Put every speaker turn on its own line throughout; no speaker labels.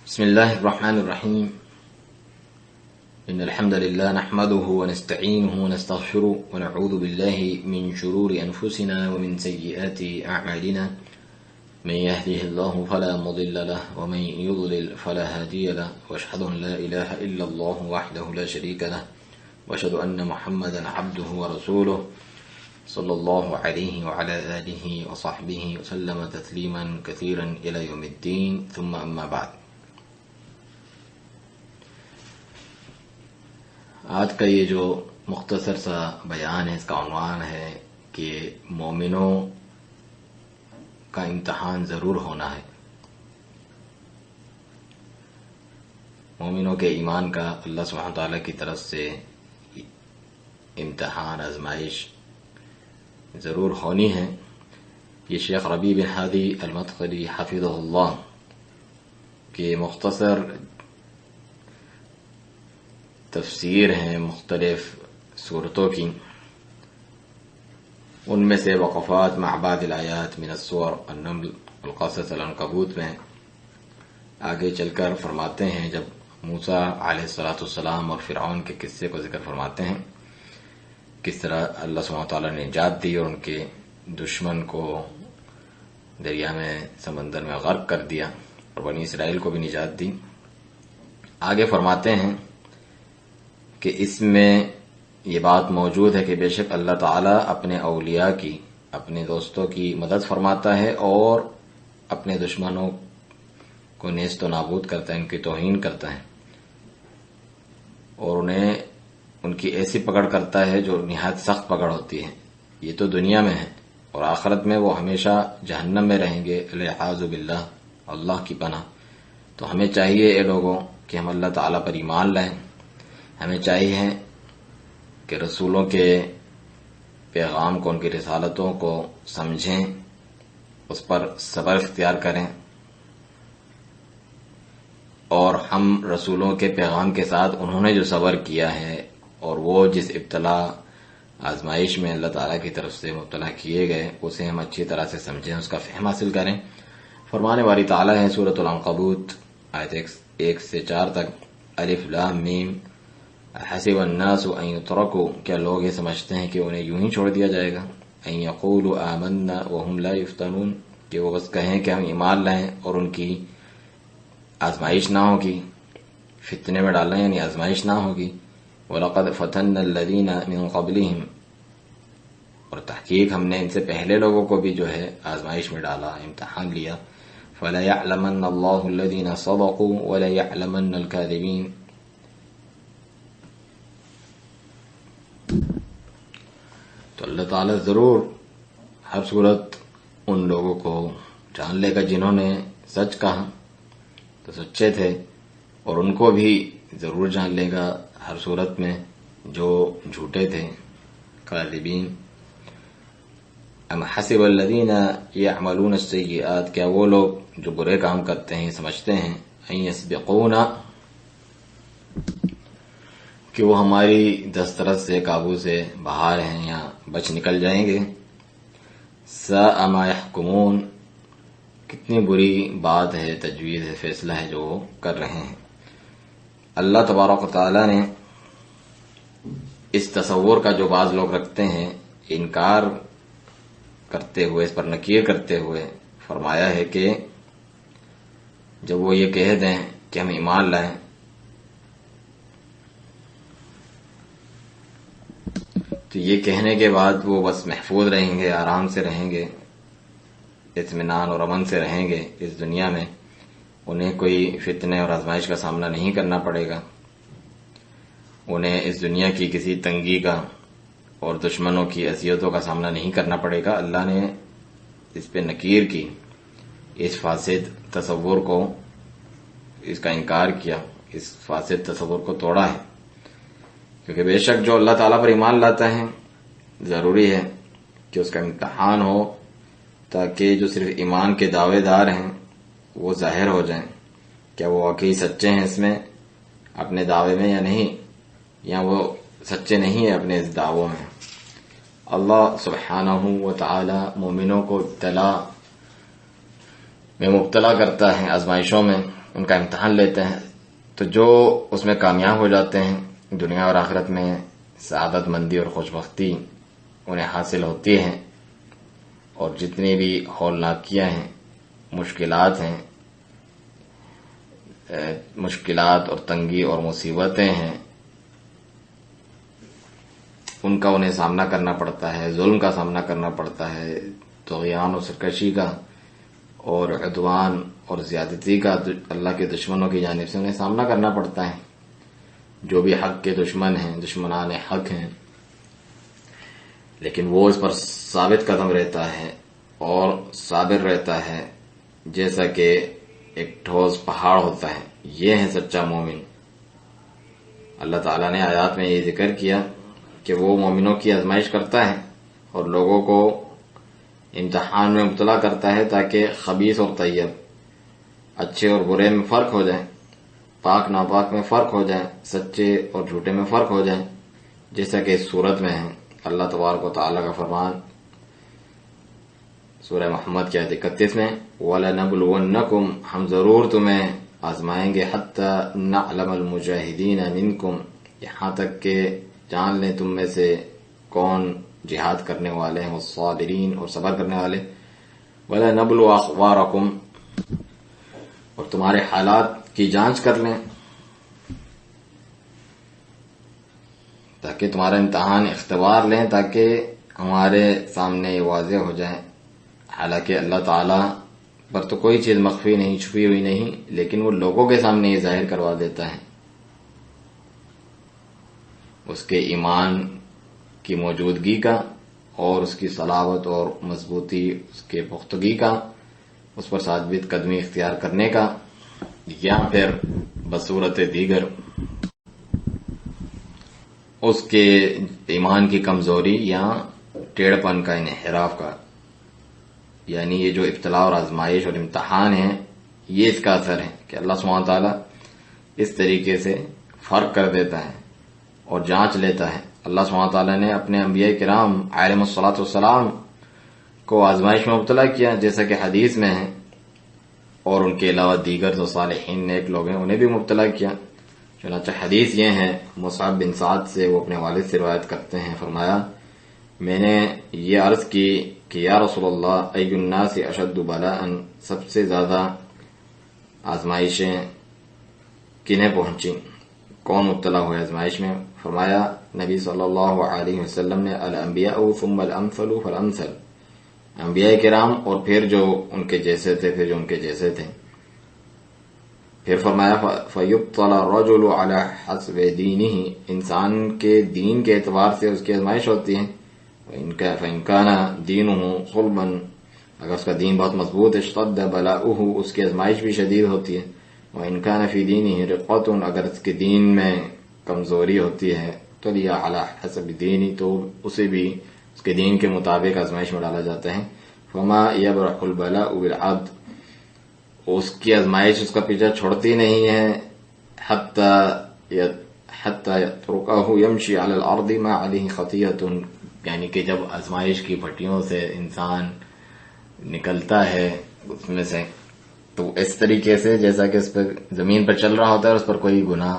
بسم الله الرحمن الرحيم. إن الحمد لله نحمده ونستعينه ونستغفره ونعوذ بالله من شرور أنفسنا ومن سيئات أعمالنا. من يهده الله فلا مضل له ومن يضلل فلا هادي له، وأشهد أن لا إله إلا الله وحده لا شريك له، وأشهد أن محمدا عبده ورسوله صلى الله عليه وعلى آله وصحبه وسلم تسليما كثيرا إلى يوم الدين، ثم أما بعد. آج کا یہ جو مختصر سا بیان ہے، اس کا عنوان ہے کہ مومنوں کا امتحان ضرور ہونا ہے. مومنوں کے ایمان کا اللہ سبحانہ تعالیٰ کی طرف سے امتحان، آزمائش ضرور ہونی ہے. یہ شیخ ربیع بن ہادی المدخلی حفظہ اللہ کے مختصر تفسیر ہیں مختلف صورتوں کی، ان میں سے وقفات مع بعض الآیات من السور النمل القصص العنکبوت میں آگے چل کر فرماتے ہیں، جب موسیٰ علیہ السلام اور فرعون کے قصے کو ذکر فرماتے ہیں، کس طرح اللہ سبحانہ تعالیٰ نے نجات دی اور ان کے دشمن کو دریا میں سمندر میں غرق کر دیا اور بنی اسرائیل کو بھی نجات دی. آگے فرماتے ہیں کہ اس میں یہ بات موجود ہے کہ بے شک اللہ تعالیٰ اپنے اولیاء کی، اپنے دوستوں کی مدد فرماتا ہے اور اپنے دشمنوں کو نیست و نابود کرتا ہے، ان کی توہین کرتا ہے اور انہیں ان کی ایسی پکڑ کرتا ہے جو نہایت سخت پکڑ ہوتی ہے. یہ تو دنیا میں ہے اور آخرت میں وہ ہمیشہ جہنم میں رہیں گے، العیاذ باللہ، اللہ کی پناہ. تو ہمیں چاہیے اے لوگوں کہ ہم اللہ تعالیٰ پر ایمان لائیں. ہمیں چاہیے کہ رسولوں کے پیغام کو، ان کی رسالتوں کو سمجھیں، اس پر صبر اختیار کریں، اور ہم رسولوں کے پیغام کے ساتھ انہوں نے جو صبر کیا ہے اور وہ جس ابتلا آزمائش میں اللہ تعالیٰ کی طرف سے مبتلا کیے گئے، اسے ہم اچھی طرح سے سمجھیں، اس کا فہم حاصل کریں. فرمانے والی تعالیٰ ہے سورۃ العنکبوت آیت 1 سے 4 تک، الف لام میم حسب الناس ان یترکوا، کیا لوگ یہ سمجھتے ہیں کہ انہیں یوں ہی چھوڑ دیا جائے گا، ان یقولوا آمنا وهم لا یفتنون، کہ وہ بس کہیں کہ ہم ایمان لائیں اور ان کی آزمائش نہ ہوگی، فتنے میں ڈالنا یعنی آزمائش نہ ہوگی. وَلَقَدْ فَتَنَّ الَّذِينَ مِن قَبْلِهِمْ، اور تحقیق ہم نے ان سے پہلے لوگوں کو بھی جو ہے آزمائش میں ڈالا، امتحان لیا. فَلَيَعْلَمَنَّ اللَّهُ الَّذِينَ صَدَقُوا وَلَيَعْلَمَنَّ الْكَاذِبِينَ. تو اللہ تعالیٰ ضرور ہر صورت ان لوگوں کو جان لے گا جنہوں نے سچ کہا تو سچے تھے، اور ان کو بھی ضرور جان لے گا ہر صورت میں جو جھوٹے تھے، کاذبین. ام حسب الذین یعملون السیئات، کیا وہ لوگ جو برے کام کرتے ہیں سمجھتے ہیں ان یسبقونا، کہ وہ ہماری دسترس سے، قابو سے باہر ہیں یا بچ نکل جائیں گے. ساء ما یحکمون، کتنی بری بات ہے، تجویز ہے، فیصلہ ہے جو وہ کر رہے ہیں. اللہ تبارک و تعالیٰ نے اس تصور کا جو بعض لوگ رکھتے ہیں، انکار کرتے ہوئے، اس پر نکیر کرتے ہوئے فرمایا ہے کہ جب وہ یہ کہہ دیں کہ ہم ایمان لائیں تو یہ کہنے کے بعد وہ بس محفوظ رہیں گے، آرام سے رہیں گے، اطمینان اور امن سے رہیں گے اس دنیا میں. انہیں کوئی فتنے اور آزمائش کا سامنا نہیں کرنا پڑے گا، انہیں اس دنیا کی کسی تنگی کا اور دشمنوں کی اذیتوں کا سامنا نہیں کرنا پڑے گا. اللہ نے اس پہ نکیر کی، اس فاسد تصور کو، اس کا انکار کیا، اس فاسد تصور کو توڑا ہے. کیونکہ بے شک جو اللہ تعالیٰ پر ایمان لاتا ہے ضروری ہے کہ اس کا امتحان ہو، تاکہ جو صرف ایمان کے دعوے دار ہیں وہ ظاہر ہو جائیں، کیا وہ واقعی سچے ہیں اس میں اپنے دعوے میں یا نہیں، یا وہ سچے نہیں ہیں اپنے اس دعووں میں. اللہ سبحانہ و تعالی مومنوں کو ابتلا میں مبتلا کرتا ہے، آزمائشوں میں، ان کا امتحان لیتے ہیں، تو جو اس میں کامیاب ہو جاتے ہیں دنیا اور آخرت میں سعادت مندی اور خوشبختی انہیں حاصل ہوتی ہے، اور جتنی بھی ہولناکیاں ہیں، مشکلات ہیں، مشکلات اور تنگی اور مصیبتیں ہیں، ان کا انہیں سامنا کرنا پڑتا ہے، ظلم کا سامنا کرنا پڑتا ہے، طغیان اور سرکشی کا اور عدوان اور زیادتی کا اللہ کے دشمنوں کی جانب سے انہیں سامنا کرنا پڑتا ہے، جو بھی حق کے دشمن ہیں، دشمنان حق ہیں، لیکن وہ اس پر ثابت قدم رہتا ہے اور صابر رہتا ہے جیسا کہ ایک ٹھوس پہاڑ ہوتا ہے۔ یہ ہے سچا مومن۔ اللہ تعالیٰ نے آیات میں یہ ذکر کیا کہ وہ مومنوں کی آزمائش کرتا ہے اور لوگوں کو امتحان میں مبتلا کرتا ہے تاکہ خبیث اور طیب، اچھے اور برے میں فرق ہو جائے، پاک ناپاک میں فرق ہو جائے، سچے اور جھوٹے میں فرق ہو جائے، جیسا کہ اس صورت میں ہے۔ اللہ تبارک و تعالیٰ کا فرمان سورہ محمد کی آیت 31 میں وَلَنَبْلُوَنَّكُمْ، ہم ضرور تمہیں آزمائیں گے، حَتَّى نَعْلَمَ الْمُجَاهِدِينَ مِنْكُمْ، یہاں تک کہ جان لیں تم میں سے کون جہاد کرنے والے ہیں، والصابرین، اور صبر کرنے والے، وَلَنَبْلُوَ أَخْبَارَكُمْ، اور تمہارے حالات کی جانچ کر لیں تاکہ تمہارا امتحان اختبار لیں، تاکہ ہمارے سامنے یہ واضح ہو جائے۔ حالانکہ اللہ تعالیٰ پر تو کوئی چیز مخفی نہیں، چھپی ہوئی نہیں، لیکن وہ لوگوں کے سامنے یہ ظاہر کروا دیتا ہے، اس کے ایمان کی موجودگی کا اور اس کی صلابت اور مضبوطی، اس کے پختگی کا، اس پر ثابت قدمی اختیار کرنے کا، یا پھر بصورت دیگر اس کے ایمان کی کمزوری یا ٹیڑھ پن کا، انحراف کا۔ یعنی یہ جو ابتلا اور آزمائش اور امتحان ہے، یہ اس کا اثر ہے کہ اللہ سبحانہ وتعالیٰ اس طریقے سے فرق کر دیتا ہے اور جانچ لیتا ہے۔ اللہ سبحانہ وتعالیٰ نے اپنے انبیاء کرام علیہم الصلاۃ والسلام کو آزمائش میں مبتلا کیا، جیسا کہ حدیث میں ہے، اور ان کے علاوہ دیگر جو صالحین نیک لوگ ہیں انہیں بھی مبتلا کیا۔ چنانچہ حدیث یہ ہے، مصعب بن سعد سے، وہ اپنے والد سے روایت کرتے ہیں، فرمایا میں نے یہ عرض کی کہ یا رسول اللہ، ای الناس اشد بلاء، سب سے زیادہ آزمائشیں کنہیں پہنچی، کون مبتلا ہوئے آزمائش میں؟ فرمایا نبی صلی اللہ علیہ وسلم نے الانبیاء ثم الامثل فالامثل، انبیاء کرام اور پھر جو ان کے جیسے تھے، پھر جو ان کے جیسے تھے۔ پھر فرمایا فَيُبْطَلَ الرَّجُلُ عَلَى حَسْبِ دِينِهِ، انسان کے دین کے اعتبار سے اس کی آزمائش ہوتی ہے۔ فَإِنْ كَانَ دِينُهُ صُلْبًا، اگر اس کا دین بہت مضبوط ہے، اشتد بلاؤہ، اس کی آزمائش بھی شدید ہوتی ہے۔ وَإِنْ كَانَ فِي دِينِهِ رِقَّةٌ، اگر اس کے دین میں کمزوری ہوتی ہے، ابْتُلِيَ عَلَى حَسَبِ دِينِهِ، تو اسے بھی اس کے دین کے مطابق آزمائش میں ڈالا جاتا ہے۔ فَمَا يَبْرَحُ الْبَلَاءُ بِالْعَبْدِ، اس کی آزمائش اس کا پیچھا چھوڑتی نہیں ہے، حتی يتركه يمشي على الارض ما عليه خطيئة، یعنی کہ جب آزمائش کی پھٹیوں سے انسان نکلتا ہے اس میں سے، تو اس طریقے سے جیسا کہ اس پر زمین پر چل رہا ہوتا ہے اور اس پر کوئی گناہ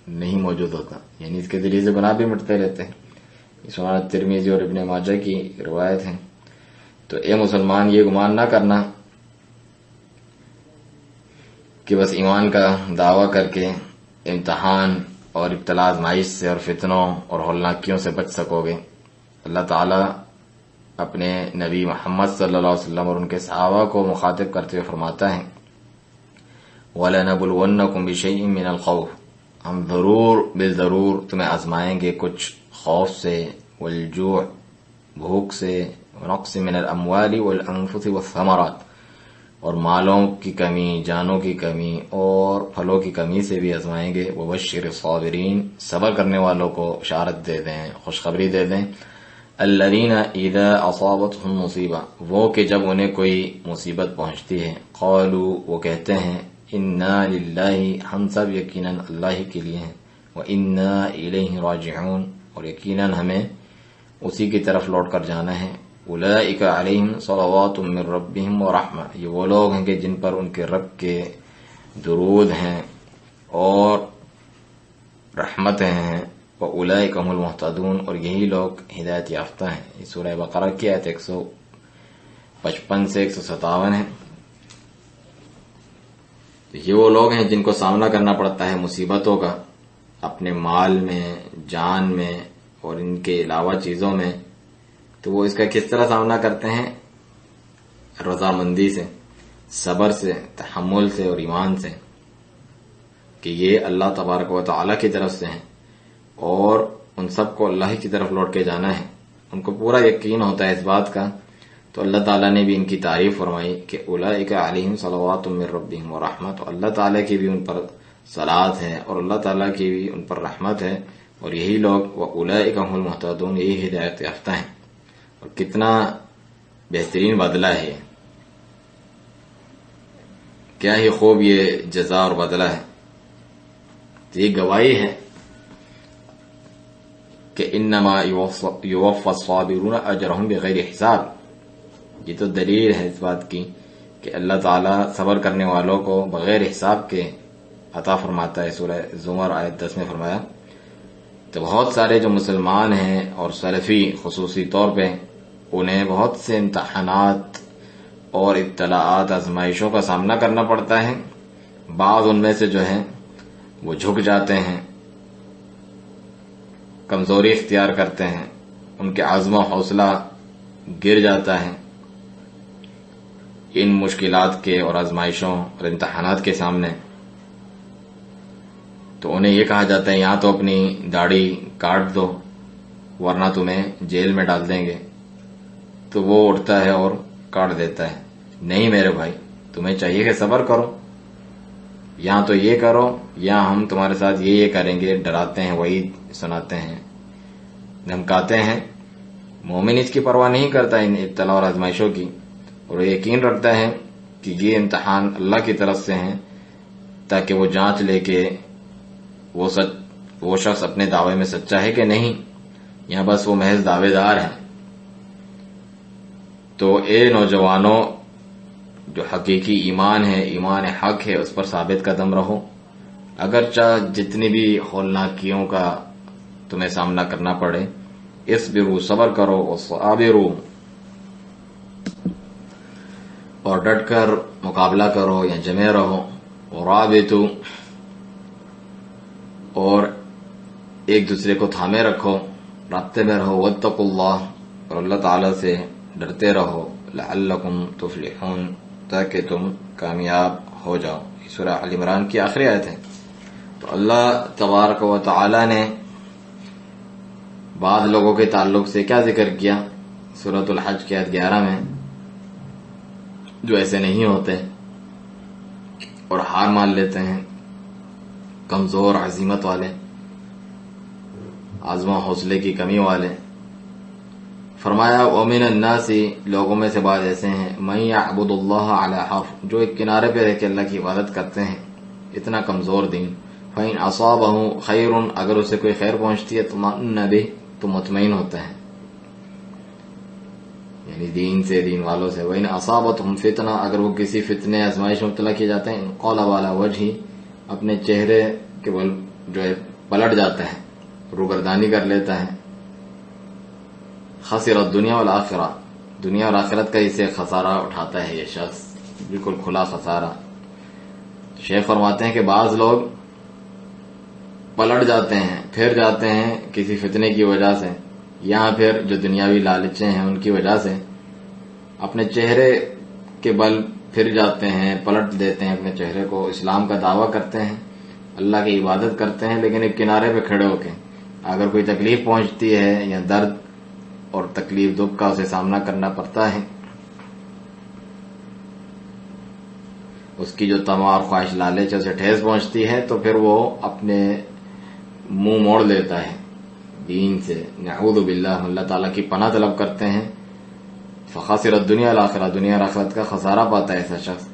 نہیں موجود ہوتا، یعنی اس کے ذریعے سے گناہ بھی مٹتے رہتے ہیں۔ سنن ترمذی اور ابن ماجہ کی روایت ہے۔ تو اے مسلمان، یہ گمان نہ کرنا کہ بس ایمان کا دعویٰ کر کے امتحان اور ابتلا آزمائش سے اور فتنوں اور ہولناکیوں سے بچ سکو گے۔ اللہ تعالیٰ اپنے نبی محمد صلی اللہ علیہ وسلم اور ان کے صحابہ کو مخاطب کرتے ہوئے فرماتا ہے وَلَنَبْلُوَنَّكُمْ بِشَيْءٍ مِّنَ الْخَوْفِ، ہم ضرور تمہیں آزمائیں گے کچھ خوف سے، والجوع، بھوک سے، ونقص من الاموال والانفس والثمرات، اور مالوں کی کمی، جانوں کی کمی اور پھلوں کی کمی سے بھی آزمائیں گے۔ وبشر الصابرین، صبر کرنے والوں کو بشارت دے دیں، خوشخبری دے دیں۔ الذین اذا اصابتهم مصیبہ، وہ کہ جب انہیں کوئی مصیبت پہنچتی ہے، قالوا، وہ کہتے ہیں، انا للہ، ہم سب یقیناً اللہ ہی کے لیے ہیں، وانا الیہ راجعون، اور یقیناً ہمیں اسی کی طرف لوٹ کر جانا ہے۔ اولئک علیہم صلوات من ربہم ورحمہ، یہ وہ لوگ ہیں کہ جن پر ان کے رب کے درود ہیں اور رحمتیں ہیں، وَأُولَئِكَ هُمُ الْمُهْتَدُونَ، اور یہی لوگ ہدایت یافتہ ہیں۔ یہ سورہ بقرہ کی آیت 155 سے 157 ہے۔ تو یہ وہ لوگ ہیں جن کو سامنا کرنا پڑتا ہے مصیبتوں کا اپنے مال میں، جان میں اور ان کے علاوہ چیزوں میں، تو وہ اس کا کس طرح سامنا کرتے ہیں؟ رضامندی سے، صبر سے، تحمل سے اور ایمان سے، کہ یہ اللہ تبارک و تعالی کی طرف سے ہیں اور ان سب کو اللہ کی طرف لوٹ کے جانا ہے۔ ان کو پورا یقین ہوتا ہے اس بات کا، تو اللہ تعالیٰ نے بھی ان کی تعریف فرمائی کہ اولئک علیہم صلوات من ربہم ورحمۃ، اللہ تعالیٰ کی بھی ان پر صلوات ہے اور اللہ تعالیٰ کی بھی ان پر رحمت ہے، اور یہی لوگ واولئک هم المہتدون، یہی ہدایت یافتہ ہیں۔ اور کتنا بہترین بدلہ ہے یہ، کیا ہی خوب یہ جزا اور بدلہ ہے۔ تو یہ گواہی ہے کہ انما یوفی الصابرون اجرہم بغیر حساب، یہ تو دلیل ہے اس بات کی کہ اللہ تعالیٰ صبر کرنے والوں کو بغیر حساب کے عطا فرماتا ہے۔ سورہ زمر آیت 10 میں فرمایا۔ تو بہت سارے جو مسلمان ہیں اور سلفی خصوصی طور پہ، انہیں بہت سے امتحانات اور ابتلاءات، آزمائشوں کا سامنا کرنا پڑتا ہے۔ بعض ان میں سے جو ہیں وہ جھک جاتے ہیں، کمزوری اختیار کرتے ہیں، ان کے عزم و حوصلہ گر جاتا ہے ان مشکلات کے اور آزمائشوں اور امتحانات کے سامنے۔ تو انہیں یہ کہا جاتا ہے یہاں تو اپنی داڑھی کاٹ دو ورنہ تمہیں جیل میں ڈال دیں گے، تو وہ اٹھتا ہے اور کاٹ دیتا ہے۔ نہیں میرے بھائی، تمہیں چاہیے کہ صبر کرو، یہاں تو یہ کرو، یہاں ہم تمہارے ساتھ یہ کریں گے، ڈراتے ہیں، وعید سناتے ہیں، دھمکاتے ہیں۔ مومن اس کی پرواہ نہیں کرتا ان ابتلا اور آزمائشوں کی، اور وہ یقین رکھتا ہے کہ یہ امتحان اللہ کی طرف سے ہیں تاکہ وہ جانچ لے کہ وہ شخص اپنے دعوے میں سچا ہے کہ نہیں، یہاں بس وہ محض دعوے دار ہیں۔ تو اے نوجوانوں، جو حقیقی ایمان ہے، ایمان حق ہے، اس پر ثابت قدم رہو، اگرچہ جتنی بھی ہولناکیوں کا تمہیں سامنا کرنا پڑے۔ اصبروا، صبر کرو، وصابروا، اور ڈٹ کر مقابلہ کرو یا جمے رہو، ورابطوا، اور ایک دوسرے کو تھامے رکھو، رابطے میں رہو، واتقوا اللہ، اور اللہ تعالی سے ڈرتے رہو، لعلکم تفلحون، تاکہ تم کامیاب ہو جاؤ۔ سورہ آل عمران کی آخری آیت ہے۔ تو اللہ تبارک و تعالی نے بعض لوگوں کے تعلق سے کیا ذکر کیا سورۃ الحج کی آیت 11 میں، جو ایسے نہیں ہوتے اور ہار مان لیتے ہیں، کمزور عزیمت والے، عزم و حوصلے کی کمی والے۔ فرمایا وَمِنَ النَّاسِ، لوگوں میں سے بعض ایسے ہیں، مَن يَعْبُدُ اللَّهَ عَلَى حَرْفٍ، جو ایک کنارے پہ رہ کے اللہ کی عبادت کرتے ہیں، اتنا کمزور دین۔ فَإِنْ أَصَابَهُ خَيْرٌ، اگر اسے کوئی خیر پہنچتی ہے، اطمأنَّ بِهِ، تو مطمئن ہوتا ہے، یعنی دین سے، دین والوں سے۔ وَإِنْ أَصَابَتْهُمْ فِتْنَةٌ، اگر وہ کسی فتنے آزمائش میں مبتلا کیے جاتے ہیں، انقلب علی وجهه، اپنے چہرے کے بل جو ہے پلٹ جاتا ہے، روگردانی کر لیتا ہے۔ خسر الدنیا والآخرہ، دنیا اور آخرت کا اسے خسارہ اٹھاتا ہے یہ شخص، بالکل کھلا خسارہ۔ شیخ فرماتے ہیں کہ بعض لوگ پلٹ جاتے ہیں، پھر جاتے ہیں کسی فتنے کی وجہ سے، یہاں پھر جو دنیاوی لالچیں ہیں ان کی وجہ سے اپنے چہرے کے بل پھر جاتے ہیں، پلٹ دیتے ہیں اپنے چہرے کو، اسلام کا دعویٰ کرتے ہیں، اللہ کی عبادت کرتے ہیں، لیکن ایک کنارے پہ کھڑے ہو کے اگر کوئی تکلیف پہنچتی ہے یا درد اور تکلیف دکھ کا اسے سامنا کرنا پڑتا ہے، اس کی جو طمع اور خواہش لالچ اسے ٹھیس پہنچتی ہے، تو پھر وہ اپنے منہ موڑ لیتا ہے دین سے، نعوذ باللہ، اللہ تعالیٰ کی پناہ طلب کرتے ہیں۔ فخسر الدنیا والآخرہ، دنیا اور آخرت کا خسارہ پاتا ہے ایسا شخص،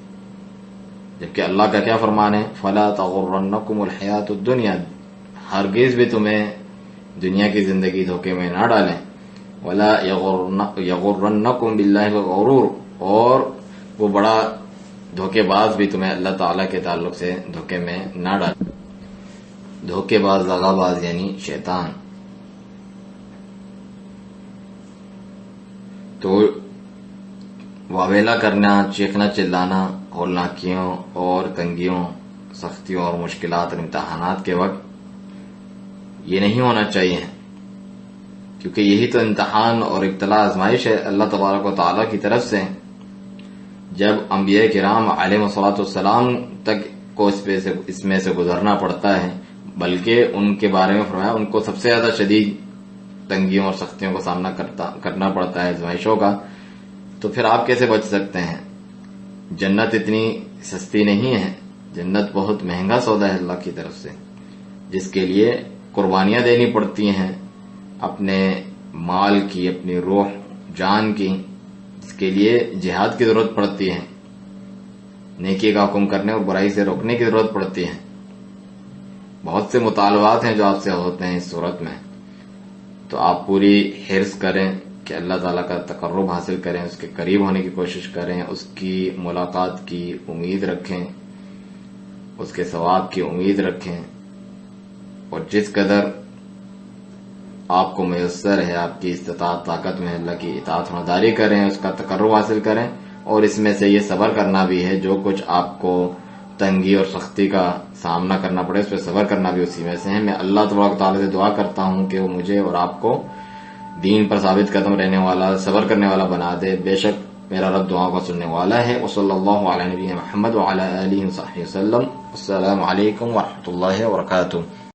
جبکہ اللہ کا کیا فرمان ہے، فلا تغرنکم الحیات الدنیا، ہرگز بھی تمہیں دنیا کی زندگی دھوکے میں نہ ڈالیں، ولا یغرنکم باللہ الغرور، اور وہ بڑا دھوکے باز بھی تمہیں اللہ تعالیٰ کے تعلق سے دھوکے میں نہ ڈال. دھوکے باز دغا باز یعنی شیطان. تو واویلا کرنا، چیخنا چلانا ہولناکیوں اور تنگیوں، سختیوں اور مشکلات اور امتحانات کے وقت یہ نہیں ہونا چاہیے، کیونکہ یہی تو امتحان اور ابتلا آزمائش ہے اللہ تبارک و تعالیٰ کی طرف سے. جب انبیاء کرام علیہ الصلوۃ والسلام تک کو اس میں سے گزرنا پڑتا ہے، بلکہ ان کے بارے میں فرمایا ان کو سب سے زیادہ شدید تنگیوں اور سختیوں کا سامنا کرنا پڑتا ہے، آزمائشوں کا، تو پھر آپ کیسے بچ سکتے ہیں؟ جنت اتنی سستی نہیں ہے، جنت بہت مہنگا سودا ہے اللہ کی طرف سے، جس کے لیے قربانیاں دینی پڑتی ہیں، اپنے مال کی، اپنی روح جان کی، اس کے لیے جہاد کی ضرورت پڑتی ہے، نیکی کا حکم کرنے اور برائی سے روکنے کی ضرورت پڑتی ہے. بہت سے مطالبات ہیں جو آپ سے ہوتے ہیں اس صورت میں. تو آپ پوری حرص کریں کہ اللہ تعالیٰ کا تقرب حاصل کریں، اس کے قریب ہونے کی کوشش کریں، اس کی ملاقات کی امید رکھیں، اس کے ثواب کی امید رکھیں، اور جس قدر آپ کو میسر ہے، آپ کی استطاعت طاقت میں اللہ کی اطاعت فرمانبرداری کریں، اس کا تقرب حاصل کریں. اور اس میں سے یہ صبر کرنا بھی ہے، جو کچھ آپ کو تنگی اور سختی کا سامنا کرنا پڑے اس پہ صبر کرنا بھی اسی میں سے ہے. میں اللہ تبارک تعالیٰ سے دعا کرتا ہوں کہ وہ مجھے اور آپ کو دین پر ثابت قدم رہنے والا، صبر کرنے والا بنا دے. بے شک میرا رب دعا کو سننے والا ہے. وصلی اللہ علی نبینا محمد وعلی آلہ وصحبہ وسلم. السلام علیکم ورحمۃ اللہ وبرکاتہ.